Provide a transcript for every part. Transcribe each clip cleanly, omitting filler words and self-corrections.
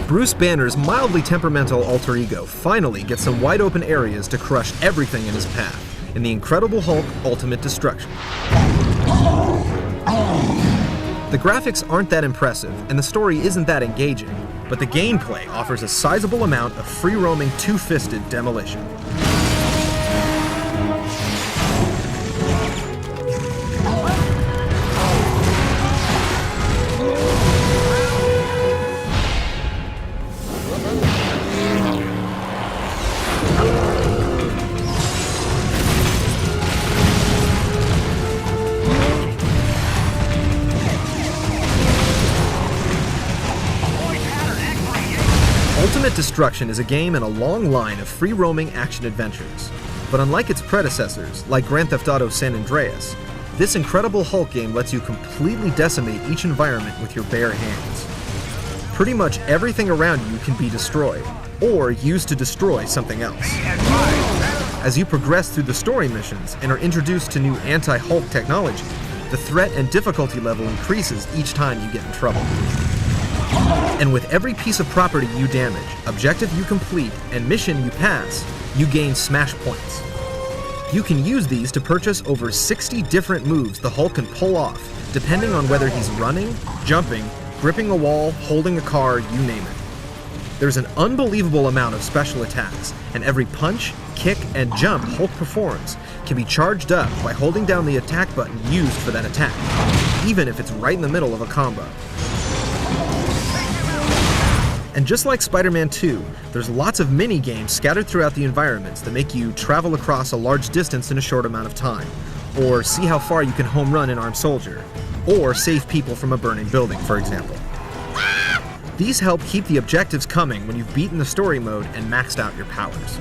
Bruce Banner's mildly temperamental alter ego finally gets some wide-open areas to crush everything in his path in the Incredible Hulk Ultimate Destruction. The graphics aren't that impressive, and the story isn't that engaging, but the gameplay offers a sizable amount of free-roaming two-fisted demolition. Ultimate Destruction is a game in a long line of free-roaming action-adventures. But unlike its predecessors, like Grand Theft Auto San Andreas, this Incredible Hulk game lets you completely decimate each environment with your bare hands. Pretty much everything around you can be destroyed, or used to destroy something else. As you progress through the story missions and are introduced to new anti-Hulk technology, the threat and difficulty level increases each time you get in trouble. And with every piece of property you damage, objective you complete, and mission you pass, you gain smash points. You can use these to purchase over 60 different moves the Hulk can pull off, depending on whether he's running, jumping, gripping a wall, holding a car, you name it. There's an unbelievable amount of special attacks, and every punch, kick, and jump Hulk performs can be charged up by holding down the attack button used for that attack, even if it's right in the middle of a combo. And just like Spider-Man 2, there's lots of mini-games scattered throughout the environments that make you travel across a large distance in a short amount of time, or see how far you can home run an armed soldier, or save people from a burning building, for example. These help keep the objectives coming when you've beaten the story mode and maxed out your powers.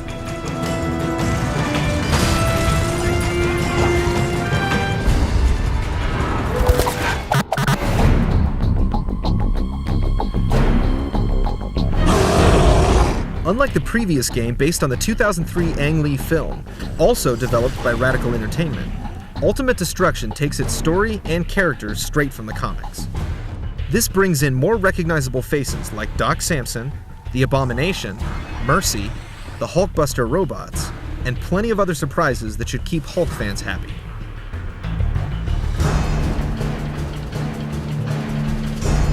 Unlike the previous game based on the 2003 Ang Lee film, also developed by Radical Entertainment, Ultimate Destruction takes its story and characters straight from the comics. This brings in more recognizable faces like Doc Samson, the Abomination, Mercy, the Hulkbuster robots, and plenty of other surprises that should keep Hulk fans happy.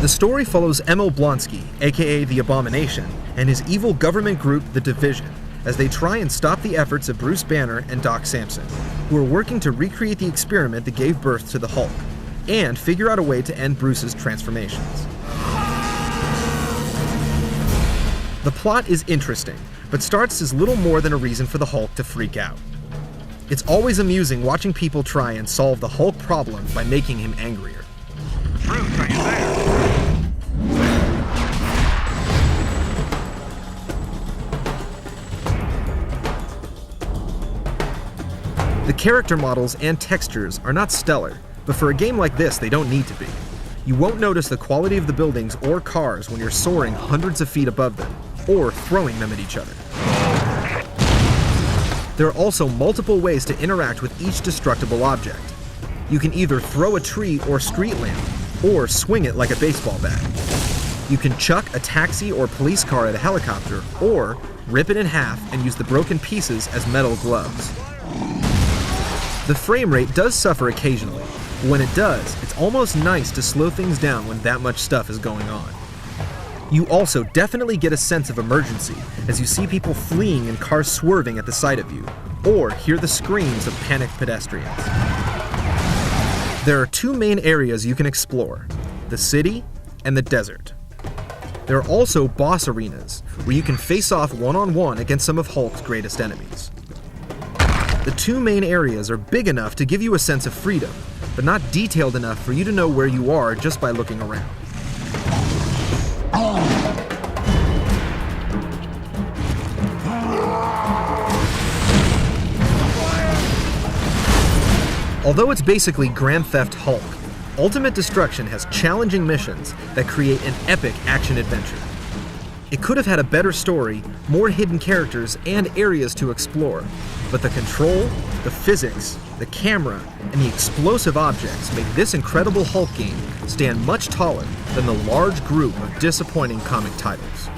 The story follows Emil Blonsky, aka the Abomination, and his evil government group, the Division, as they try and stop the efforts of Bruce Banner and Doc Samson, who are working to recreate the experiment that gave birth to the Hulk, and figure out a way to end Bruce's transformations. The plot is interesting, but starts as little more than a reason for the Hulk to freak out. It's always amusing watching people try and solve the Hulk problem by making him angrier. Bruce, are you there? The character models and textures are not stellar, but for a game like this, they don't need to be. You won't notice the quality of the buildings or cars when you're soaring hundreds of feet above them, or throwing them at each other. There are also multiple ways to interact with each destructible object. You can either throw a tree or street lamp, or swing it like a baseball bat. You can chuck a taxi or police car at a helicopter, or rip it in half and use the broken pieces as metal gloves. The frame rate does suffer occasionally, but when it does, it's almost nice to slow things down when that much stuff is going on. You also definitely get a sense of emergency as you see people fleeing and cars swerving at the sight of you, or hear the screams of panicked pedestrians. There are two main areas you can explore, the city and the desert. There are also boss arenas, where you can face off one-on-one against some of Hulk's greatest enemies. The two main areas are big enough to give you a sense of freedom, but not detailed enough for you to know where you are just by looking around. Although it's basically Grand Theft Hulk, Ultimate Destruction has challenging missions that create an epic action-adventure. It could have had a better story, more hidden characters, and areas to explore, but the control, the physics, the camera, and the explosive objects make this Incredible Hulk game stand much taller than the large group of disappointing comic titles.